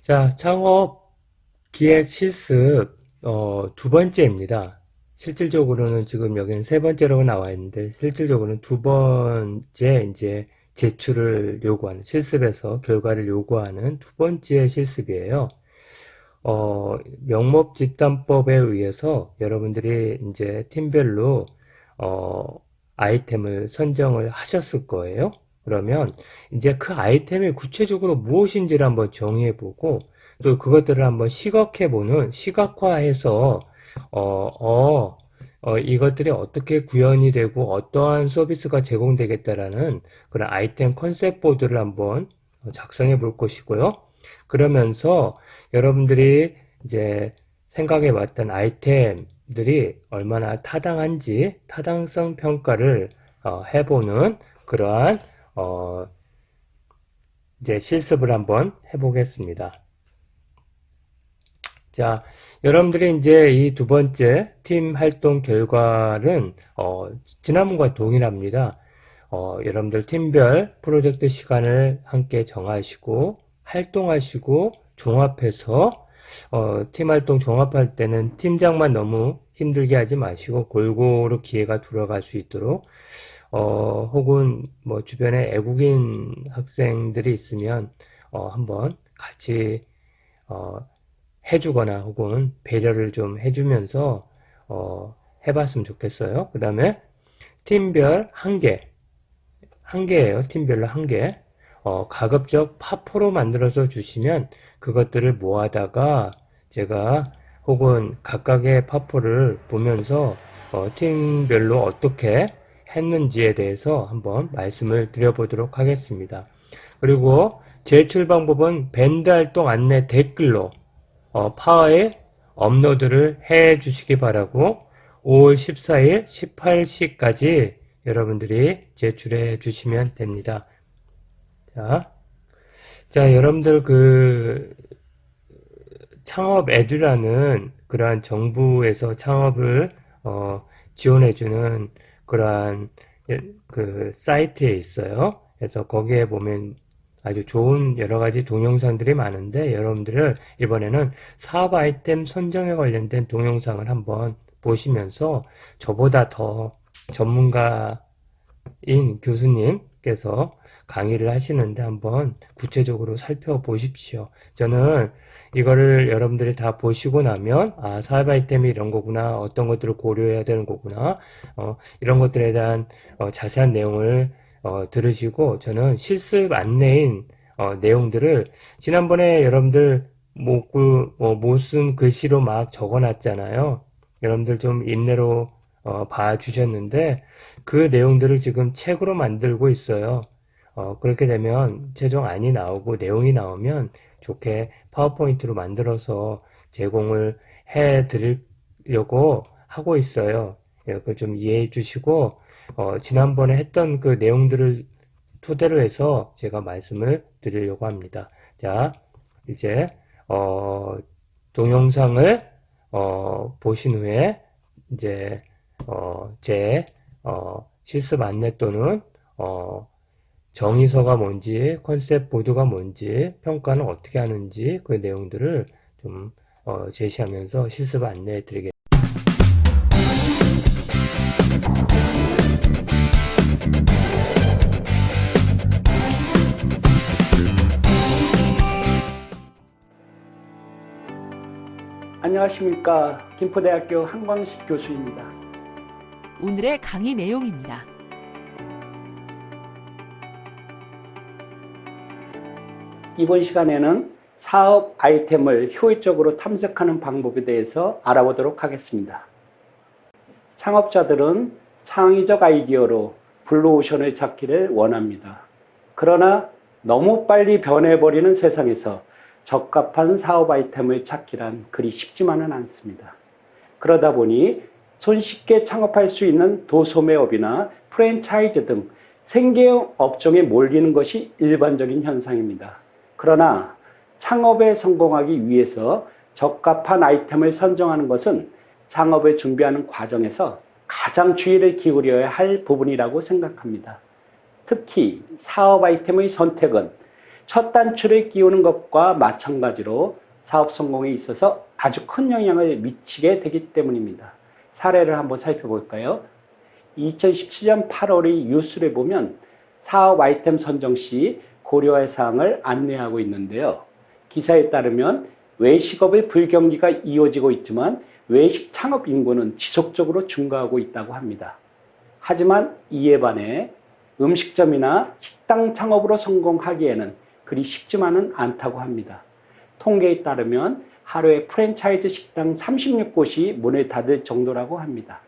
자, 창업 기획 실습 두 번째입니다. 실질적으로는 지금 여기는 세 번째라고 나와 있는데 실질적으로는 두 번째 이제 제출을 요구하는 실습에서 결과를 요구하는 두 번째 실습이에요. 명목집단법에 의해서 여러분들이 이제 팀별로 어, 아이템을 선정을 하셨을 거예요. 그러면 이제 그 아이템이 구체적으로 무엇인지를 한번 정의해보고 또 그것들을 한번 시각해보는 시각화해서 어, 어, 이것들이 어떻게 구현이 되고 어떠한 서비스가 제공되겠다라는 그런 아이템 컨셉 보드를 한번 작성해 볼 것이고요. 그러면서 여러분들이 이제 생각해 봤던 아이템들이 얼마나 타당한지 타당성 평가를 해보는 그러한 이제 실습을 한번 해보겠습니다. 자, 여러분들이 이제 이 두 번째 팀 활동 결과는 지난번과 동일합니다. 여러분들 팀별 프로젝트 시간을 함께 정하시고 활동하시고 종합해서 팀 활동 종합할 때는 팀장만 너무 힘들게 하지 마시고 골고루 기회가 돌아갈 수 있도록 혹은 뭐 주변에 애국인 학생들이 있으면 한번 같이 어, 해주거나 혹은 배려를 좀 해주면서 해봤으면 좋겠어요. 그 다음에 팀별 한 개예요. 팀별로 한 개. 가급적 파포로 만들어서 주시면 그것들을 모아다가 제가 혹은 각각의 파포를 보면서 팀별로 어떻게 했는지에 대해서 한번 말씀을 드려보도록 하겠습니다. 그리고 제출 방법은 밴드 활동 안내 댓글로 파일 업로드를 해 주시기 바라고 5월 14일 18시까지 여러분들이 제출해 주시면 됩니다. 자, 여러분들 그 창업 에듀라는 그러한 정부에서 창업을 지원해주는 그러한 그 사이트에 있어요. 그래서 거기에 보면 아주 좋은 여러 가지 동영상들이 많은데 여러분들을 이번에는 사업 아이템 선정에 관련된 동영상을 한번 보시면서 저보다 더 전문가인 교수님께서 강의를 하시는데 한번 구체적으로 살펴보십시오. 저는 이거를 여러분들이 다 보시고 나면 사업 아이템이 이런 거구나, 어떤 것들을 고려해야 되는 거구나, 이런 것들에 대한 자세한 내용을 들으시고 저는 실습 안내인 내용들을 지난번에 여러분들 못 쓴 글씨로 막 적어놨잖아요. 여러분들 좀 인내로 봐주셨는데 그 내용들을 지금 책으로 만들고 있어요. 그렇게 되면 최종 안이 나오고 내용이 나오면 좋게 파워포인트로 만들어서 제공을 해 드리려고 하고 있어요. 그걸 좀 이해해 주시고 지난번에 했던 그 내용들을 토대로 해서 제가 말씀을 드리려고 합니다. 자, 이제 동영상을 보신 후에 이제 제 실습 안내 또는 정의서가 뭔지, 컨셉 보드가 뭔지, 평가는 어떻게 하는지 그 내용들을 좀 제시하면서 실습 안내해 드리겠습니다. 안녕하십니까. 김포대학교 한광식 교수입니다. 오늘의 강의 내용입니다. 이번 시간에는 사업 아이템을 효율적으로 탐색하는 방법에 대해서 알아보도록 하겠습니다. 창업자들은 창의적 아이디어로 블루오션을 찾기를 원합니다. 그러나 너무 빨리 변해버리는 세상에서 적합한 사업 아이템을 찾기란 그리 쉽지만은 않습니다. 그러다 보니 손쉽게 창업할 수 있는 도소매업이나 프랜차이즈 등 생계형 업종에 몰리는 것이 일반적인 현상입니다. 그러나 창업에 성공하기 위해서 적합한 아이템을 선정하는 것은 창업을 준비하는 과정에서 가장 주의를 기울여야 할 부분이라고 생각합니다. 특히 사업 아이템의 선택은 첫 단추를 끼우는 것과 마찬가지로 사업 성공에 있어서 아주 큰 영향을 미치게 되기 때문입니다. 사례를 한번 살펴볼까요? 2017년 8월의 뉴스를 보면 사업 아이템 선정 시 고려할 사항을 안내하고 있는데요. 기사에 따르면 외식업의 불경기가 이어지고 있지만 외식 창업 인구는 지속적으로 증가하고 있다고 합니다. 하지만 이에 반해 음식점이나 식당 창업으로 성공하기에는 그리 쉽지만은 않다고 합니다. 통계에 따르면 하루에 프랜차이즈 식당 36곳이 문을 닫을 정도라고 합니다.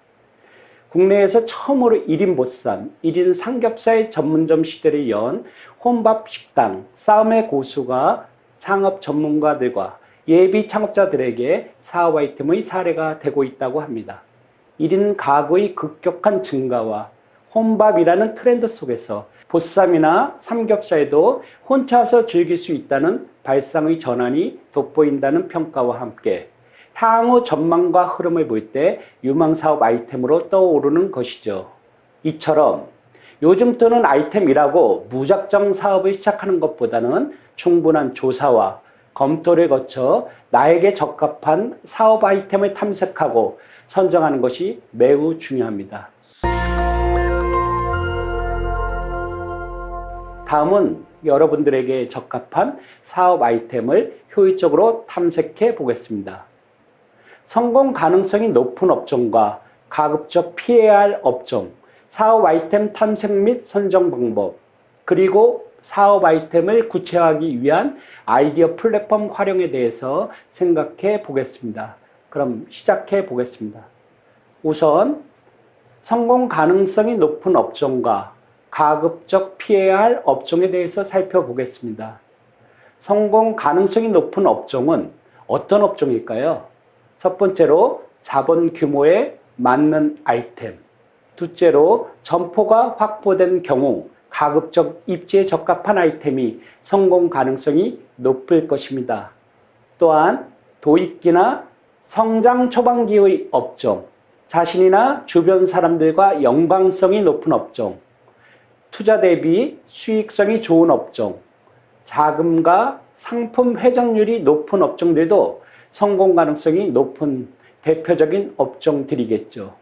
국내에서 처음으로 1인 보쌈, 1인 삼겹살 전문점 시대를 연 혼밥 식당, 싸움의 고수가 창업 전문가들과 예비 창업자들에게 사업 아이템의 사례가 되고 있다고 합니다. 1인 가구의 급격한 증가와 혼밥이라는 트렌드 속에서 보쌈이나 삼겹살도 혼자서 즐길 수 있다는 발상의 전환이 돋보인다는 평가와 함께 향후 전망과 흐름을 볼 때 유망사업 아이템으로 떠오르는 것이죠. 이처럼 요즘 뜨는 아이템이라고 무작정 사업을 시작하는 것보다는 충분한 조사와 검토를 거쳐 나에게 적합한 사업 아이템을 탐색하고 선정하는 것이 매우 중요합니다. 다음은 여러분들에게 적합한 사업 아이템을 효율적으로 탐색해 보겠습니다. 성공 가능성이 높은 업종과 가급적 피해야 할 업종, 사업 아이템 탐색 및 선정 방법, 그리고 사업 아이템을 구체화하기 위한 아이디어 플랫폼 활용에 대해서 생각해 보겠습니다. 그럼 시작해 보겠습니다. 우선 성공 가능성이 높은 업종과 가급적 피해야 할 업종에 대해서 살펴보겠습니다. 성공 가능성이 높은 업종은 어떤 업종일까요? 첫 번째로 자본 규모에 맞는 아이템, 둘째로 점포가 확보된 경우 가급적 입지에 적합한 아이템이 성공 가능성이 높을 것입니다. 또한 도입기나 성장 초반기의 업종, 자신이나 주변 사람들과 연관성이 높은 업종, 투자 대비 수익성이 좋은 업종, 자금과 상품 회전율이 높은 업종들도 성공 가능성이 높은 대표적인 업종들이겠죠.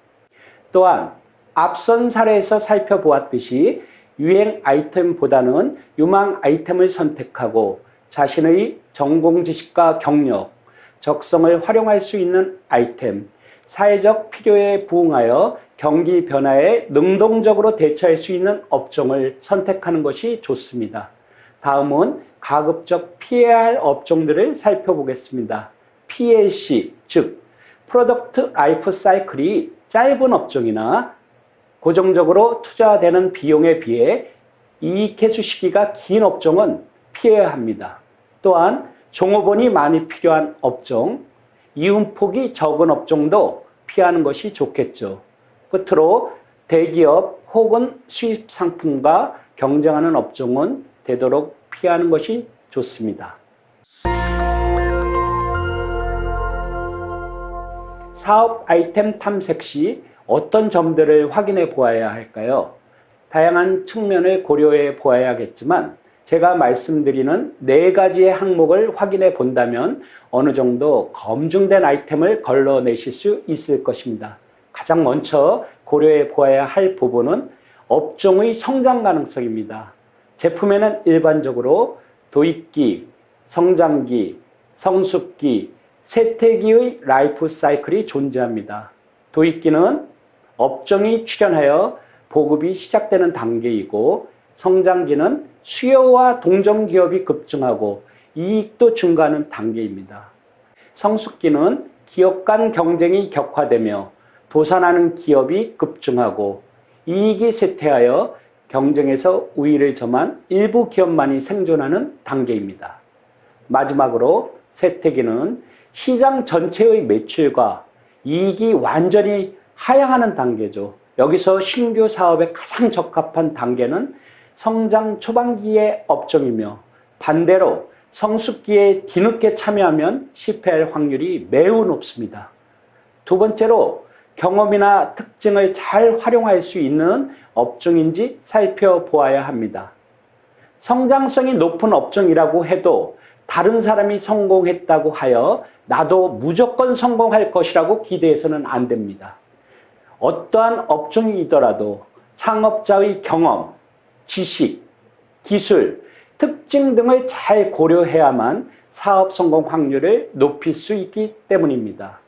또한 앞선 사례에서 살펴보았듯이 유행 아이템보다는 유망 아이템을 선택하고 자신의 전공 지식과 경력, 적성을 활용할 수 있는 아이템, 사회적 필요에 부응하여 경기 변화에 능동적으로 대처할 수 있는 업종을 선택하는 것이 좋습니다. 다음은 가급적 피해야 할 업종들을 살펴보겠습니다. PLC, 즉 프로덕트 라이프 사이클이 짧은 업종이나 고정적으로 투자되는 비용에 비해 이익 회수 시기가 긴 업종은 피해야 합니다. 또한 종업원이 많이 필요한 업종, 이윤폭이 적은 업종도 피하는 것이 좋겠죠. 끝으로 대기업 혹은 수입 상품과 경쟁하는 업종은 되도록 피하는 것이 좋습니다. 사업 아이템 탐색 시 어떤 점들을 확인해 보아야 할까요? 다양한 측면을 고려해 보아야겠지만 제가 말씀드리는 4가지의 항목을 확인해 본다면 어느 정도 검증된 아이템을 걸러내실 수 있을 것입니다. 가장 먼저 고려해 보아야 할 부분은 업종의 성장 가능성입니다. 제품에는 일반적으로 도입기, 성장기, 성숙기, 쇠퇴기의 라이프 사이클이 존재합니다. 도입기는 업종이 출현하여 보급이 시작되는 단계이고, 성장기는 수요와 동종 기업이 급증하고 이익도 증가하는 단계입니다. 성숙기는 기업 간 경쟁이 격화되며 도산하는 기업이 급증하고 이익이 쇠퇴하여 경쟁에서 우위를 점한 일부 기업만이 생존하는 단계입니다. 마지막으로 쇠퇴기는 시장 전체의 매출과 이익이 완전히 하향하는 단계죠. 여기서 신규 사업에 가장 적합한 단계는 성장 초반기의 업종이며, 반대로 성숙기에 뒤늦게 참여하면 실패할 확률이 매우 높습니다. 두 번째로 경험이나 특징을 잘 활용할 수 있는 업종인지 살펴보아야 합니다. 성장성이 높은 업종이라고 해도 다른 사람이 성공했다고 하여 나도 무조건 성공할 것이라고 기대해서는 안 됩니다. 어떠한 업종이더라도 창업자의 경험, 지식, 기술, 특징 등을 잘 고려해야만 사업 성공 확률을 높일 수 있기 때문입니다.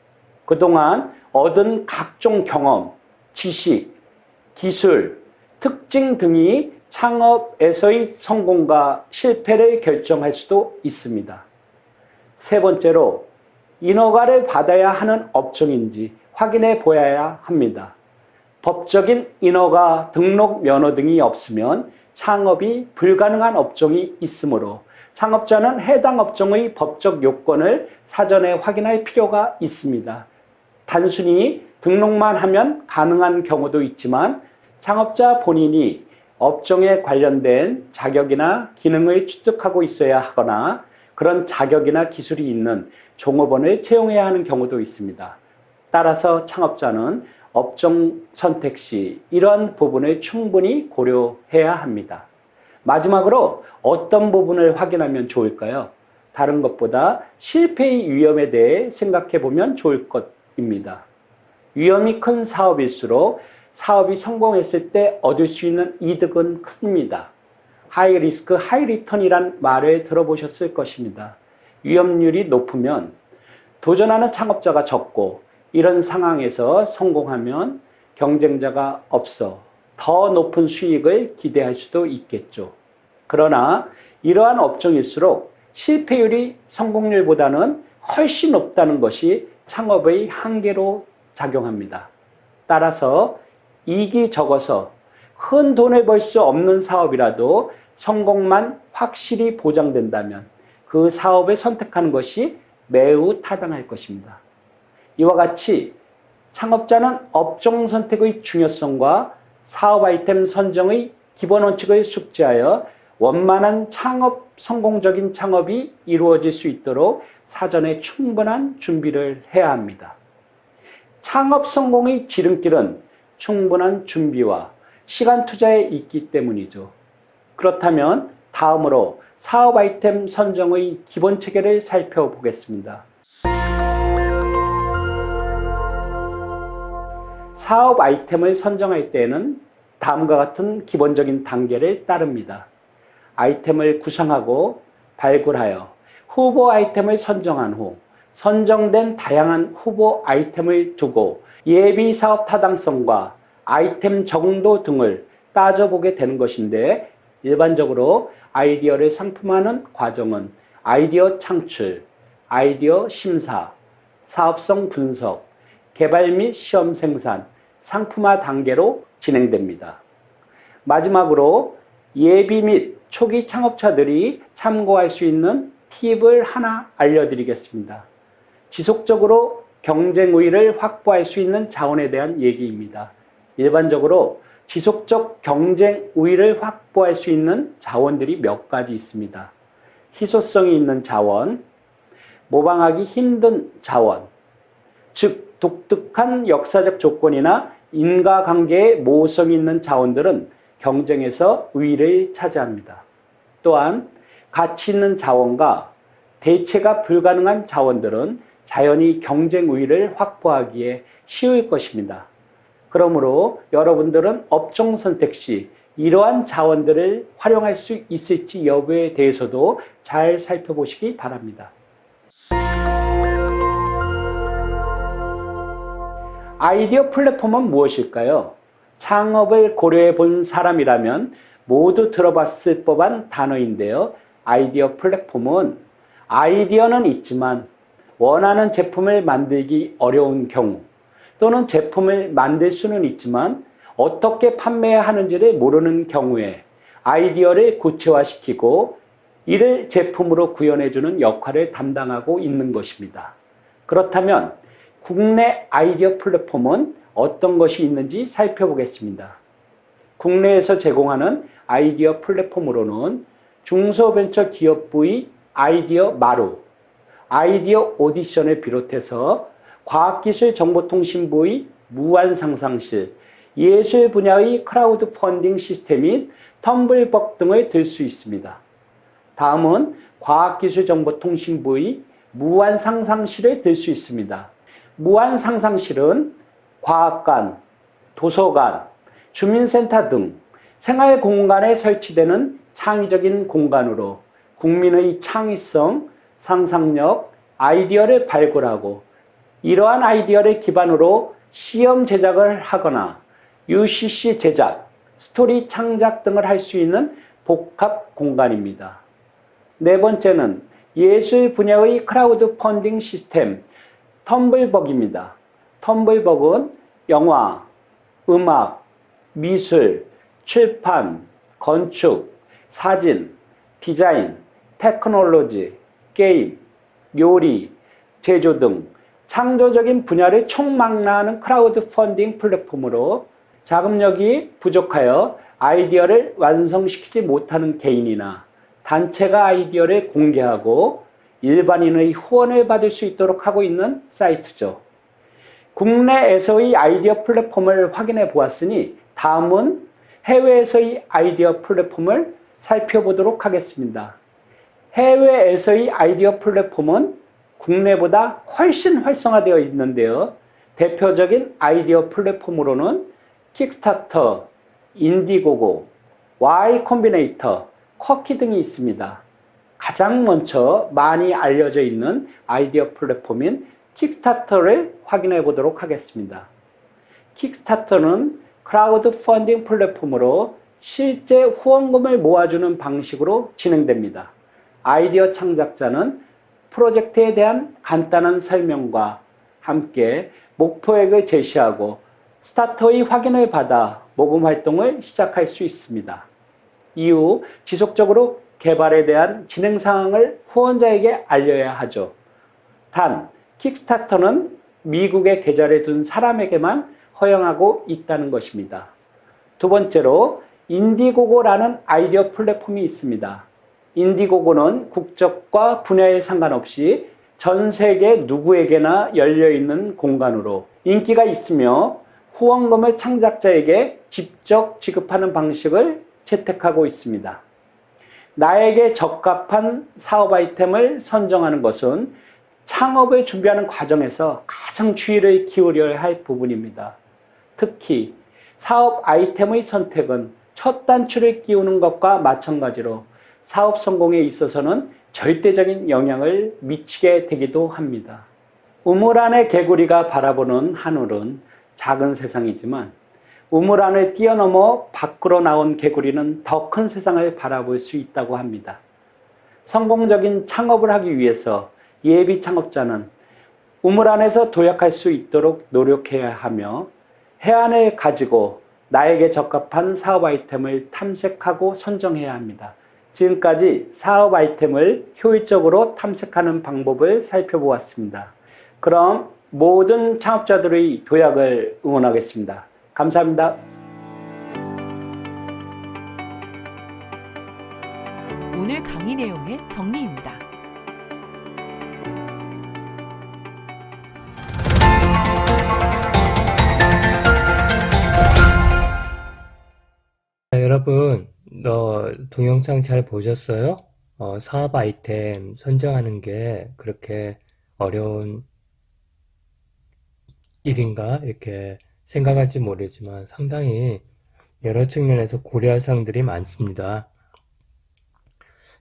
그동안 얻은 각종 경험, 지식, 기술, 특징 등이 창업에서의 성공과 실패를 결정할 수도 있습니다. 세 번째로 인허가를 받아야 하는 업종인지 확인해 보아야 합니다. 법적인 인허가, 등록 면허 등이 없으면 창업이 불가능한 업종이 있으므로 창업자는 해당 업종의 법적 요건을 사전에 확인할 필요가 있습니다. 단순히 등록만 하면 가능한 경우도 있지만 창업자 본인이 업종에 관련된 자격이나 기능을 취득하고 있어야 하거나 그런 자격이나 기술이 있는 종업원을 채용해야 하는 경우도 있습니다. 따라서 창업자는 업종 선택 시 이런 부분을 충분히 고려해야 합니다. 마지막으로 어떤 부분을 확인하면 좋을까요? 다른 것보다 실패의 위험에 대해 생각해 보면 좋을 것입니다. 위험이 큰 사업일수록 사업이 성공했을 때 얻을 수 있는 이득은 큽니다. 하이 리스크, 하이 리턴이란 말을 들어보셨을 것입니다. 위험률이 높으면 도전하는 창업자가 적고 이런 상황에서 성공하면 경쟁자가 없어 더 높은 수익을 기대할 수도 있겠죠. 그러나 이러한 업종일수록 실패율이 성공률보다는 훨씬 높다는 것이 창업의 한계로 작용합니다. 따라서 이익이 적어서 큰 돈을 벌 수 없는 사업이라도 성공만 확실히 보장된다면 그 사업을 선택하는 것이 매우 타당할 것입니다. 이와 같이 창업자는 업종 선택의 중요성과 사업 아이템 선정의 기본 원칙을 숙지하여 원만한 창업, 성공적인 창업이 이루어질 수 있도록 사전에 충분한 준비를 해야 합니다. 창업 성공의 지름길은 충분한 준비와 시간 투자에 있기 때문이죠. 그렇다면 다음으로 사업 아이템 선정의 기본 체계를 살펴보겠습니다. 사업 아이템을 선정할 때에는 다음과 같은 기본적인 단계를 따릅니다. 아이템을 구상하고 발굴하여 후보 아이템을 선정한 후 선정된 다양한 후보 아이템을 두고 예비 사업 타당성과 아이템 정도 등을 따져보게 되는 것인데 일반적으로 아이디어를 상품화하는 과정은 아이디어 창출, 아이디어 심사, 사업성 분석, 개발 및 시험 생산, 상품화 단계로 진행됩니다. 마지막으로 예비 및 초기 창업자들이 참고할 수 있는 팁을 하나 알려드리겠습니다. 지속적으로 경쟁 우위를 확보할 수 있는 자원에 대한 얘기입니다. 일반적으로 지속적 경쟁 우위를 확보할 수 있는 자원들이 몇 가지 있습니다. 희소성이 있는 자원, 모방하기 힘든 자원, 즉 독특한 역사적 조건이나 인과관계에 모호성이 있는 자원들은 경쟁에서 우위를 차지합니다. 또한 가치 있는 자원과 대체가 불가능한 자원들은 자연히 경쟁 우위를 확보하기에 쉬울 것입니다. 그러므로 여러분들은 업종 선택 시 이러한 자원들을 활용할 수 있을지 여부에 대해서도 잘 살펴보시기 바랍니다. 아이디어 플랫폼은 무엇일까요? 창업을 고려해 본 사람이라면 모두 들어봤을 법한 단어인데요. 아이디어 플랫폼은 아이디어는 있지만 원하는 제품을 만들기 어려운 경우 또는 제품을 만들 수는 있지만 어떻게 판매하는지를 모르는 경우에 아이디어를 구체화시키고 이를 제품으로 구현해주는 역할을 담당하고 있는 것입니다. 그렇다면 국내 아이디어 플랫폼은 어떤 것이 있는지 살펴보겠습니다. 국내에서 제공하는 아이디어 플랫폼으로는 중소벤처기업부의 아이디어 마루, 아이디어 오디션을 비롯해서 과학기술정보통신부의 무한상상실, 예술 분야의 크라우드 펀딩 시스템인 텀블벅 등을 들 수 있습니다. 다음은 과학기술정보통신부의 무한상상실을 들 수 있습니다. 무한상상실은 과학관, 도서관, 주민센터 등 생활공간에 설치되는 창의적인 공간으로 국민의 창의성, 상상력, 아이디어를 발굴하고 이러한 아이디어를 기반으로 시험 제작을 하거나 UCC 제작, 스토리 창작 등을 할 수 있는 복합 공간입니다. 네 번째는 예술 분야의 크라우드 펀딩 시스템 텀블벅입니다. 텀블벅은 영화, 음악, 미술, 출판, 건축, 사진, 디자인, 테크놀로지, 게임, 요리, 제조 등 창조적인 분야를 총망라하는 크라우드 펀딩 플랫폼으로 자금력이 부족하여 아이디어를 완성시키지 못하는 개인이나 단체가 아이디어를 공개하고 일반인의 후원을 받을 수 있도록 하고 있는 사이트죠. 국내에서의 아이디어 플랫폼을 확인해 보았으니 다음은 해외에서의 아이디어 플랫폼을 살펴보도록 하겠습니다. 해외에서의 아이디어 플랫폼은 국내보다 훨씬 활성화되어 있는데요. 대표적인 아이디어 플랫폼으로는 킥스타터, 인디고고, Y 콤비네이터, 쿼키 등이 있습니다. 가장 먼저 많이 알려져 있는 아이디어 플랫폼인 킥스타터를 확인해 보도록 하겠습니다. 킥스타터는 크라우드 펀딩 플랫폼으로 실제 후원금을 모아주는 방식으로 진행됩니다. 아이디어 창작자는 프로젝트에 대한 간단한 설명과 함께 목표액을 제시하고 스타터의 확인을 받아 모금 활동을 시작할 수 있습니다. 이후 지속적으로 개발에 대한 진행 사항을 후원자에게 알려야 하죠. 단, 킥스타터는 미국에 계좌를 둔 사람에게만 허용하고 있다는 것입니다. 두 번째로 인디고고라는 아이디어 플랫폼이 있습니다. 인디고고는 국적과 분야에 상관없이 전 세계 누구에게나 열려있는 공간으로 인기가 있으며 후원금을 창작자에게 직접 지급하는 방식을 채택하고 있습니다. 나에게 적합한 사업 아이템을 선정하는 것은 창업을 준비하는 과정에서 가장 주의를 기울여야 할 부분입니다. 특히 사업 아이템의 선택은 첫 단추를 끼우는 것과 마찬가지로 사업 성공에 있어서는 절대적인 영향을 미치게 되기도 합니다. 우물 안의 개구리가 바라보는 하늘은 작은 세상이지만 우물 안을 뛰어넘어 밖으로 나온 개구리는 더 큰 세상을 바라볼 수 있다고 합니다. 성공적인 창업을 하기 위해서 예비 창업자는 우물 안에서 도약할 수 있도록 노력해야 하며 해안을 가지고 나에게 적합한 사업 아이템을 탐색하고 선정해야 합니다. 지금까지 사업 아이템을 효율적으로 탐색하는 방법을 살펴보았습니다. 그럼 모든 창업자들의 도약을 응원하겠습니다. 감사합니다. 오늘 강의 내용의 정리입니다. 여러분, 동영상 잘 보셨어요? 사업 아이템 선정하는 게 그렇게 어려운 일인가? 이렇게 생각할지 모르지만 상당히 여러 측면에서 고려할 사항들이 많습니다.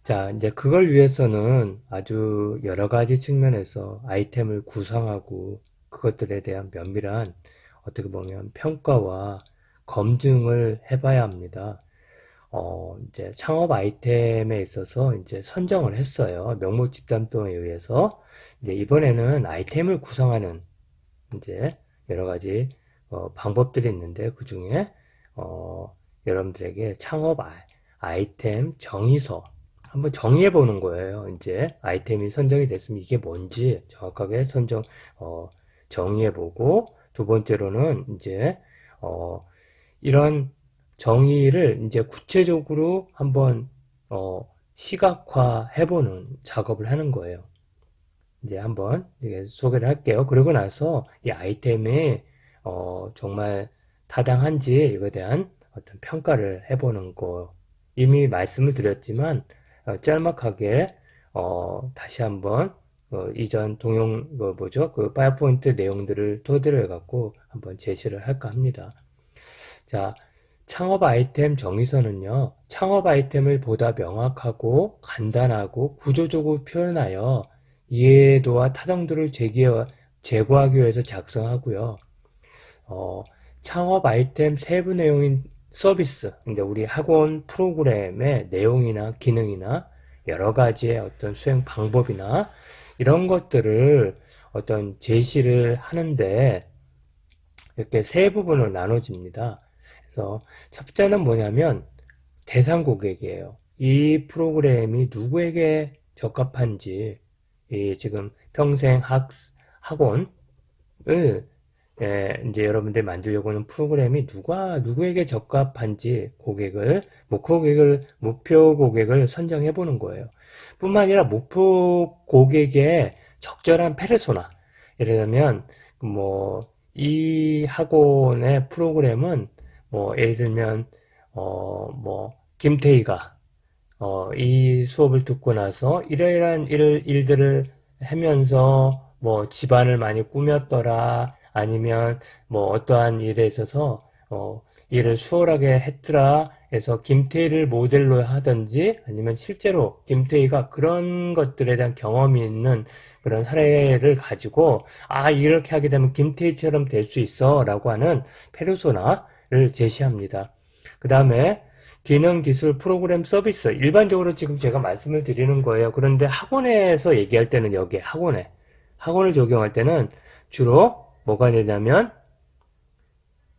자, 이제 그걸 위해서는 아주 여러 가지 측면에서 아이템을 구성하고 그것들에 대한 면밀한 어떻게 보면 평가와 검증을 해봐야 합니다. 이제 창업 아이템에 있어서 이제 선정을 했어요. 명목 집단도에 의해서. 이제 이번에는 아이템을 구성하는 이제 여러 가지 방법들이 있는데 그 중에 여러분들에게 창업 아이템 정의서 한번 정의해 보는 거예요. 이제 아이템이 선정이 됐으면 이게 뭔지 정확하게 정의해 보고, 두 번째로는 이제 이런 정의를 이제 구체적으로 한번 시각화 해보는 작업을 하는 거예요. 이제 한번 소개를 할게요. 그러고 나서 이 아이템이 정말 타당한지 이거에 대한 어떤 평가를 해보는 거 이미 말씀을 드렸지만 짤막하게 다시 한번 이전 동영 그 파워포인트 내용들을 토대로 해갖고 한번 제시를 할까 합니다. 자, 창업 아이템 정의서는요, 창업 아이템을 보다 명확하고 간단하고 구조적으로 표현하여 이해도와 타당도를 제고하기 위해서 작성하고요. 창업 아이템 세부 내용인 서비스, 근데 우리 학원 프로그램의 내용이나 기능이나 여러 가지의 어떤 수행 방법이나 이런 것들을 어떤 제시를 하는데 이렇게 세 부분으로 나눠집니다. 그래서 첫 번째는 뭐냐면 대상 고객이에요. 이 프로그램이 누구에게 적합한지, 이 지금 평생 학원을 이제 여러분들 만들려고 하는 프로그램이 누구에게 적합한지 목표 고객을 선정해 보는 거예요. 뿐만 아니라 목표 고객의 적절한 페르소나. 예를 들면, 이 학원의 프로그램은, 예를 들면, 김태희가, 이 수업을 듣고 나서 이러이러한 일들을 하면서, 집안을 많이 꾸몄더라, 아니면, 어떠한 일에 있어서, 일을 수월하게 했더라, 해서 김태희를 모델로 하든지, 아니면 실제로 김태희가 그런 것들에 대한 경험이 있는 그런 사례를 가지고, 이렇게 하게 되면 김태희처럼 될 수 있어, 라고 하는 페르소나를 제시합니다. 그 다음에, 기능, 기술, 프로그램, 서비스. 일반적으로 지금 제가 말씀을 드리는 거예요. 그런데 학원에서 얘기할 때는 여기에 학원을 적용할 때는 주로 뭐가 되냐면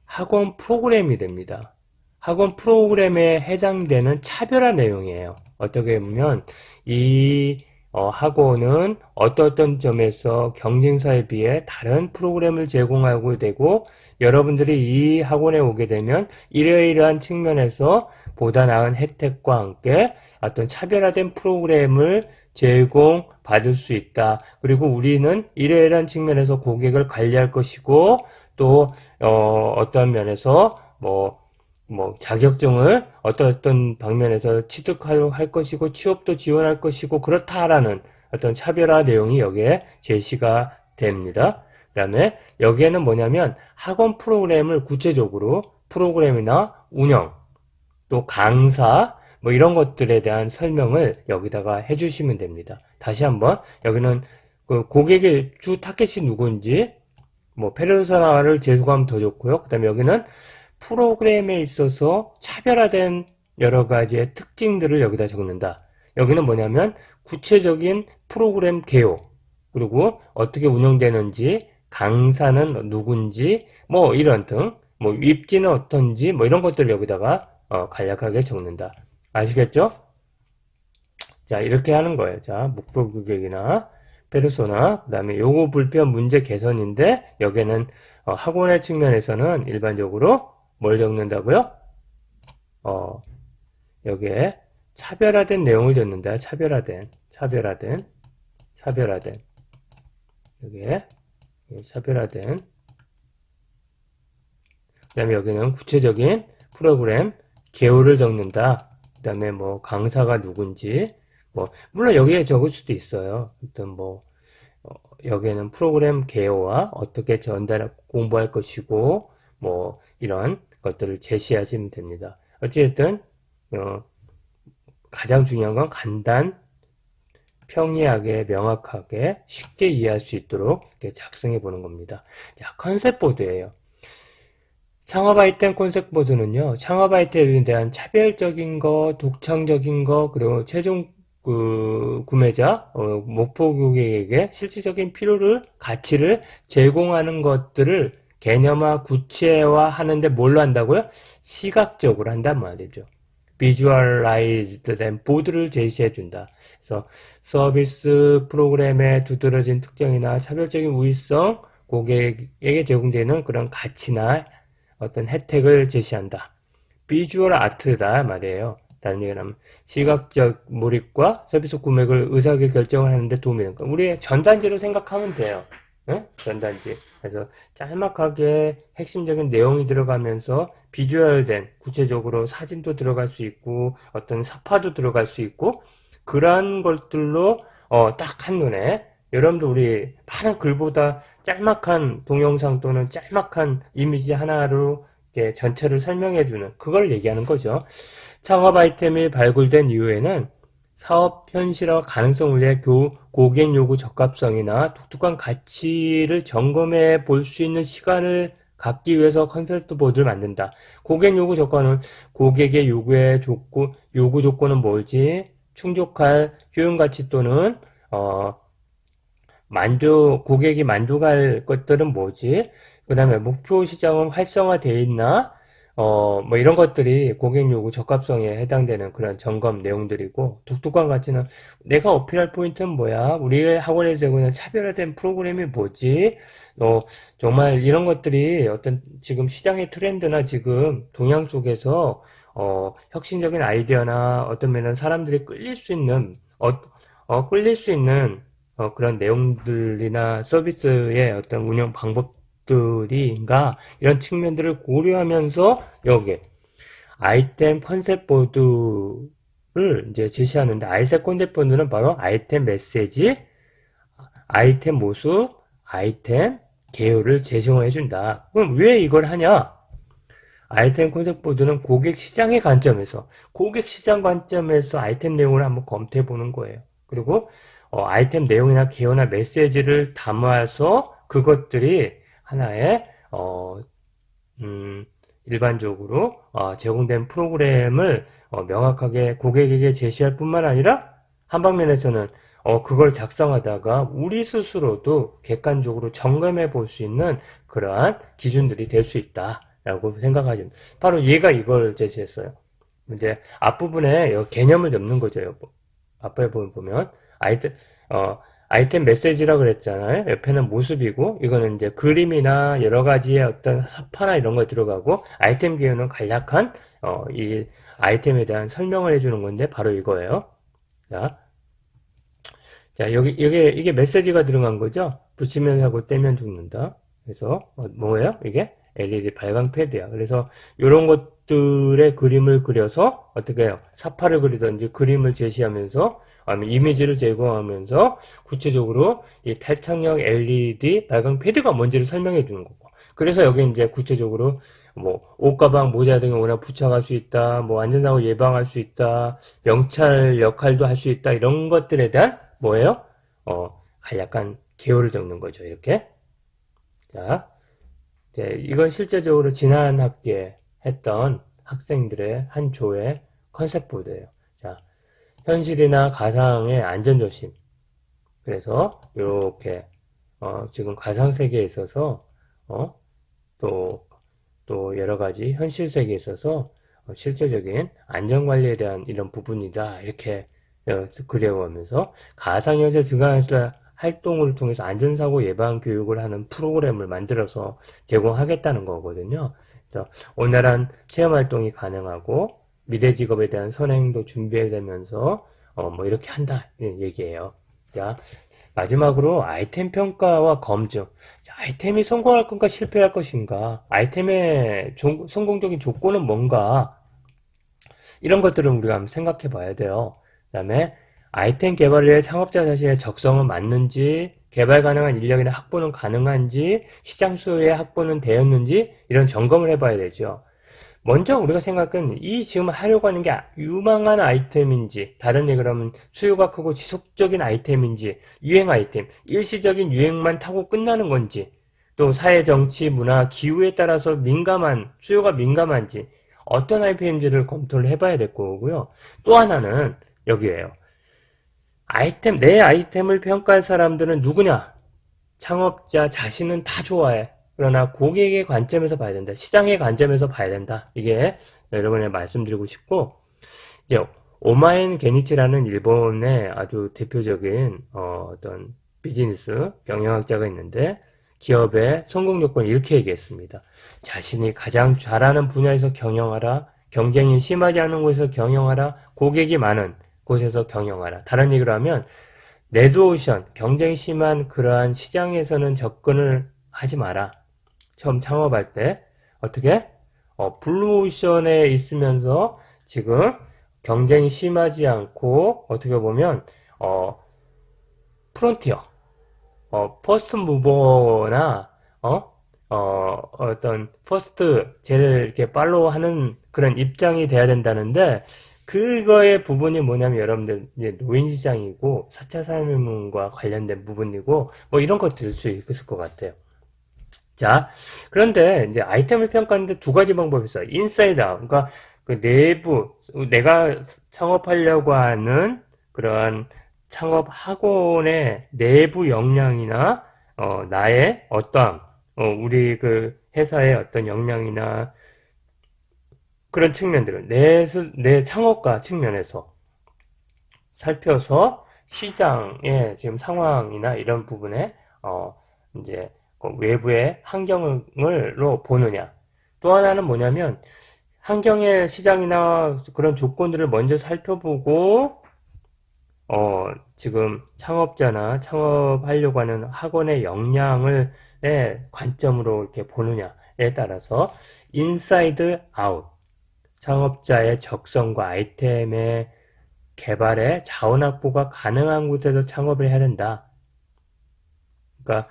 학원 프로그램이 됩니다. 학원 프로그램에 해당되는 차별화 내용이에요. 어떻게 보면 이 학원은 어떤 점에서 경쟁사에 비해 다른 프로그램을 제공하고 되고 여러분들이 이 학원에 오게 되면 이러이러한 측면에서 보다 나은 혜택과 함께 어떤 차별화된 프로그램을 제공받을 수 있다. 그리고 우리는 이러이러한 측면에서 고객을 관리할 것이고 또 어떠한 면에서 자격증을 어떤 방면에서 취득하려 할 것이고 취업도 지원할 것이고 그렇다라는 어떤 차별화 내용이 여기에 제시가 됩니다. 그 다음에 여기에는 뭐냐면 학원 프로그램을 구체적으로 프로그램이나 운영 또 강사 이런 것들에 대한 설명을 여기다가 해주시면 됩니다. 다시 한번 여기는 그 고객의 주 타겟이 누군지 페르소나를 제공하면 더 좋고요. 그 다음에 여기는 프로그램에 있어서 차별화된 여러 가지의 특징들을 여기다 적는다. 여기는 뭐냐면 구체적인 프로그램 개요, 그리고 어떻게 운영되는지, 강사는 누군지, 이런 등, 입지는 어떤지, 이런 것들을 여기다가 간략하게 적는다. 아시겠죠? 자, 이렇게 하는 거예요. 자, 목표 고객이나 페르소나, 그 다음에 요구 불편 문제 개선인데 여기에는 학원의 측면에서는 일반적으로 뭘 적는다고요? 여기에 차별화된 내용을 적는다. 차별화된. 여기에 차별화된. 그 다음에 여기는 구체적인 프로그램 개요를 적는다. 그 다음에 강사가 누군지, 물론 여기에 적을 수도 있어요. 어떤 여기에는 프로그램 개요와 어떻게 공부할 것이고, 이런 것들을 제시하시면 됩니다. 어쨌든, 가장 중요한 건 평이하게, 명확하게, 쉽게 이해할 수 있도록 이렇게 작성해 보는 겁니다. 자, 컨셉보드예요. 창업 아이템 컨셉보드는요, 창업 아이템에 대한 차별적인 거, 독창적인 거, 그리고 최종 구매자, 목표 고객에게 실질적인 가치를 제공하는 것들을 개념화, 구체화 하는데 뭘로 한다고요? 시각적으로 한단 말이죠. Visualized 된 보드를 제시해 준다. 그래서 서비스 프로그램의 두드러진 특징이나 차별적인 우위성, 고객에게 제공되는 그런 가치나 어떤 혜택을 제시한다. 비주얼 아트다 말이에요. 다른 얘기를 하면 시각적 몰입과 서비스 구매를 의사결정을 하는데 도움이 되는 거. 우리의 전단지로 생각하면 돼요. 전단지. 그래서 짤막하게 핵심적인 내용이 들어가면서 비주얼된 구체적으로 사진도 들어갈 수 있고 어떤 사파도 들어갈 수 있고 그러한 것들로 딱 한눈에 여러분도 우리 파란 글보다 짤막한 동영상 또는 짤막한 이미지 하나로 이렇게 전체를 설명해주는 그걸 얘기하는 거죠. 창업 아이템이 발굴된 이후에는 사업 현실화 가능성을 위해 고객 요구 적합성이나 독특한 가치를 점검해 볼 수 있는 시간을 갖기 위해서 컨셉트 보드를 만든다. 고객 요구 조건은 고객의 요구 조건은 뭘지, 충족할 효용 가치 또는 고객이 만족할 것들은 뭐지, 그 다음에 목표 시장은 활성화되어 있나, 뭐 이런 것들이 고객 요구 적합성에 해당되는 그런 점검 내용들이고, 독특한 가치는 내가 어필할 포인트는 뭐야? 우리 학원에서 제공하는 차별화된 프로그램이 뭐지? 정말 이런 것들이 어떤 지금 시장의 트렌드나 지금 동향 속에서 혁신적인 아이디어나 어떤 면은 사람들이 끌릴 수 있는 그런 내용들이나 서비스의 어떤 운영 방법들인가 이런 측면들을 고려하면서 여기 아이템 컨셉 보드를 이제 제시하는데, 아이템 컨셉 보드는 바로 아이템 메시지, 아이템 모습, 아이템 개요를 제공해 준다. 그럼 왜 이걸 하냐? 아이템 컨셉 보드는 고객 시장 관점에서 아이템 내용을 한번 검토해 보는 거예요. 그리고 아이템 내용이나 개요나 메시지를 담아서 그것들이 하나의 일반적으로 제공된 프로그램을 명확하게 고객에게 제시할 뿐만 아니라 한 방면에서는 그걸 작성하다가 우리 스스로도 객관적으로 점검해 볼 수 있는 그러한 기준들이 될 수 있다라고 생각하죠. 바로 얘가 이걸 제시했어요. 이제 앞부분에 개념을 넣는 거죠. 앞에 보면 아이템 메시지라 그랬잖아요. 옆에는 모습이고, 이거는 이제 그림이나 여러 가지의 어떤 사파나 이런 거 들어가고, 아이템 개요는 간략한 이 아이템에 대한 설명을 해주는 건데 바로 이거예요. 자, 이게 메시지가 들어간 거죠. 붙이면 사고 떼면 죽는다. 그래서 뭐예요? 이게 LED 발광 패드야. 그래서 이런 것들의 그림을 그려서 어떻게 해요? 사파를 그리든지 그림을 제시하면서 아니면 이미지를 제공하면서 구체적으로 이 탈착력 LED 발광 패드가 뭔지를 설명해 주는 거고. 그래서 여기 이제 구체적으로 뭐 옷가방, 모자 등에 워낙 부착할 수 있다, 뭐 안전사고 예방할 수 있다, 명찰 역할도 할 수 있다, 이런 것들에 대한 뭐예요? 간략한 개요를 적는 거죠. 이렇게. 자, 이건 실제적으로 지난 학기에 했던 학생들의 한 조의 컨셉 보드예요. 자, 현실이나 가상의 안전조심. 그래서 이렇게 지금 가상 세계에 있어서 또 여러 가지 현실 세계에 있어서 실제적인 안전관리에 대한 이런 부분이다, 이렇게 그려보면서 가상현실 증강현실 활동을 통해서 안전사고 예방 교육을 하는 프로그램을 만들어서 제공하겠다는 거거든요. 그래서 온활한 체험활동이 가능하고 미래 직업에 대한 선행도 준비되면서 뭐 이렇게 한다, 이런 얘기예요. 자, 마지막으로 아이템 평가와 검증. 자, 아이템이 성공할 건가 실패할 것인가, 아이템의 성공적인 조건은 뭔가, 이런 것들은 우리가 한번 생각해 봐야 돼요. 그 다음에 아이템 개발을 위해 창업자 자신의 적성은 맞는지, 개발 가능한 인력이나 확보는 가능한지, 시장 수요의 확보는 되었는지, 이런 점검을 해봐야 되죠. 먼저 우리가 생각은 이 지금 하려고 하는 게 유망한 아이템인지, 다른 얘기로 하면 수요가 크고 지속적인 아이템인지, 유행 아이템, 일시적인 유행만 타고 끝나는 건지, 또 사회, 정치, 문화, 기후에 따라서 수요가 민감한지, 어떤 아이템인지를 검토를 해봐야 될 거고요. 또 하나는 여기에요. 내 아이템을 평가할 사람들은 누구냐? 창업자 자신은 다 좋아해. 그러나 고객의 관점에서 봐야 된다. 시장의 관점에서 봐야 된다. 이게 여러분에 말씀드리고 싶고, 이제 오마엔 게니치라는 일본의 아주 대표적인 어떤 비즈니스 경영학자가 있는데, 기업의 성공 요건을 이렇게 얘기했습니다. 자신이 가장 잘하는 분야에서 경영하라. 경쟁이 심하지 않은 곳에서 경영하라. 고객이 많은 곳에서 경영하라. 다른 얘기로 하면 레드오션, 경쟁이 심한 그러한 시장에서는 접근을 하지 마라. 처음 창업할 때. 어떻게? 블루오션에 있으면서 지금 경쟁이 심하지 않고, 어떻게 보면, 프론티어, 퍼스트 무버나, 어떤 퍼스트 쟤를 이렇게 팔로우 하는 그런 입장이 돼야 된다는데, 그거의 부분이 뭐냐면 여러분들 이제 노인 시장이고 4차 산업혁명과 관련된 부분이고 뭐 이런 거 들 수 있을 것 같아요. 자, 그런데 이제 아이템을 평가하는데 두 가지 방법이 있어요. 인사이드 아웃. 그러니까 그 내부, 내가 창업하려고 하는 그런 창업 학원의 내부 역량이나, 나의 어떠함, 우리 그 회사의 어떤 역량이나 그런 측면들을 내 창업가 측면에서 살펴서 시장의 지금 상황이나 이런 부분에, 이제 그 외부의 환경으로 보느냐. 또 하나는 뭐냐면 환경의 시장이나 그런 조건들을 먼저 살펴보고 지금 창업자나 창업하려고 하는 학원의 역량을 관점으로 이렇게 보느냐에 따라서 인사이드 아웃 창업자의 적성과 아이템의 개발에 자원 확보가 가능한 곳에서 창업을 해야 된다. 그러니까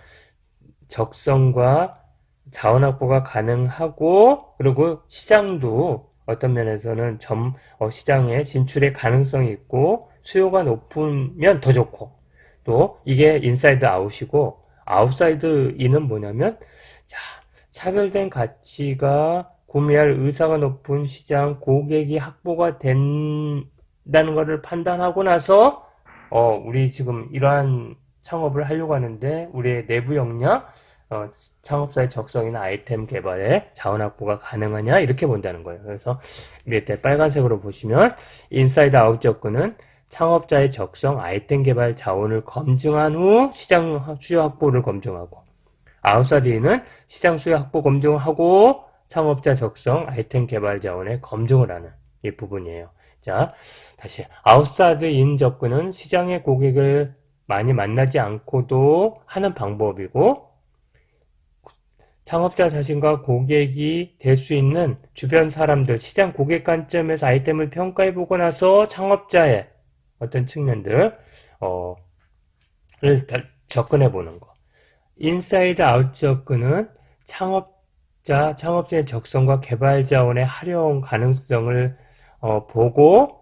적성과 자원 확보가 가능하고 그리고 시장도 어떤 면에서는 시장에 진출의 가능성이 있고 수요가 높으면 더 좋고 또 이게 인사이드 아웃이고 아웃사이드 인은 뭐냐면 자, 차별된 가치가 구매할 의사가 높은 시장 고객이 확보가 된다는 것을 판단하고 나서 우리 지금 이러한 창업을 하려고 하는데 우리의 내부 역량 창업사의 적성이나 아이템 개발에 자원 확보가 가능하냐 이렇게 본다는 거예요. 그래서 밑에 빨간색으로 보시면 인사이드 아웃 접근은 창업자의 적성, 아이템 개발 자원을 검증한 후 시장 수요 확보를 검증하고 아웃사이드는 시장 수요 확보 검증하고 창업자 적성, 아이템 개발 자원의 검증을 하는 이 부분이에요. 자, 다시 아웃사이드 인 접근은 시장의 고객을 많이 만나지 않고도 하는 방법이고 창업자 자신과 고객이 될 수 있는 주변 사람들, 시장 고객 관점에서 아이템을 평가해보고 나서 창업자의 어떤 측면들을 접근해보는 거. 인사이드 아웃 접근은 창업자의 적성과 개발 자원의 활용 가능성을 보고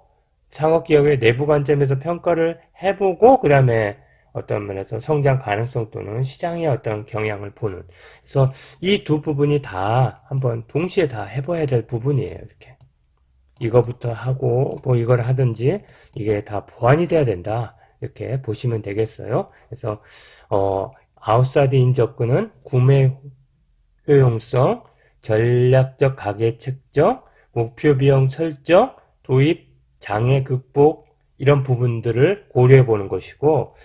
창업기업의 내부 관점에서 평가를 해보고 그 다음에 어떤 면에서 성장 가능성 또는 시장의 어떤 경향을 보는. 그래서 이 두 부분이 다 한번 동시에 다 해봐야 될 부분이에요. 이렇게. 이거부터 하고 뭐 이걸 하든지 이게 다 보완이 돼야 된다. 이렇게 보시면 되겠어요. 그래서 아웃사이드 인 접근은 구매 효용성, 전략적 가격 측정, 목표 비용 설정, 도입 장애 극복 이런 부분들을 고려해 보는 것이고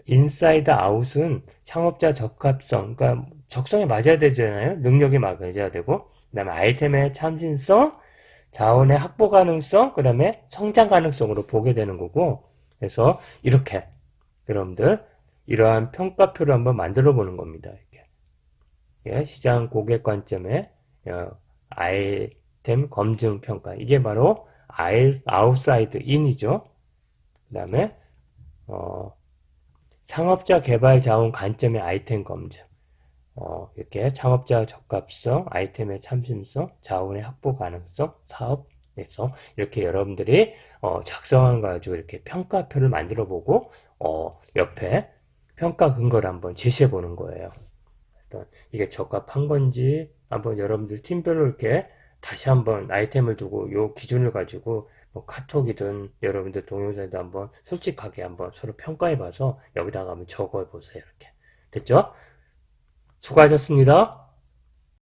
인사이드 아웃은 창업자 적합성, 그러니까 적성에 맞아야 되잖아요. 능력이 맞아야 되고 그 다음에 아이템의 참신성, 자원의 확보 가능성, 그 다음에 성장 가능성으로 보게 되는 거고 그래서 이렇게 여러분들 이러한 평가표를 한번 만들어 보는 겁니다. 이렇게. 예, 시장 고객 관점의 아이템 검증 평가 이게 바로 아웃사이드 인이죠. 그 다음에 창업자 개발 자원 관점의 아이템 검증 이렇게 창업자 적합성, 아이템의 참신성, 자원의 확보 가능성, 사업에서 이렇게 여러분들이 작성한 거 가지고 이렇게 평가표를 만들어 보고 옆에 평가 근거를 한번 제시해 보는 거예요. 이게 적합한 건지 한번 여러분들 팀별로 이렇게 다시 한번 아이템을 두고 요 기준을 가지고 뭐 카톡이든 여러분들 동영상에도 한번 솔직하게 한번 서로 평가해 봐서 여기다가 한번 적어 보세요. 이렇게 됐죠? 수고하셨습니다.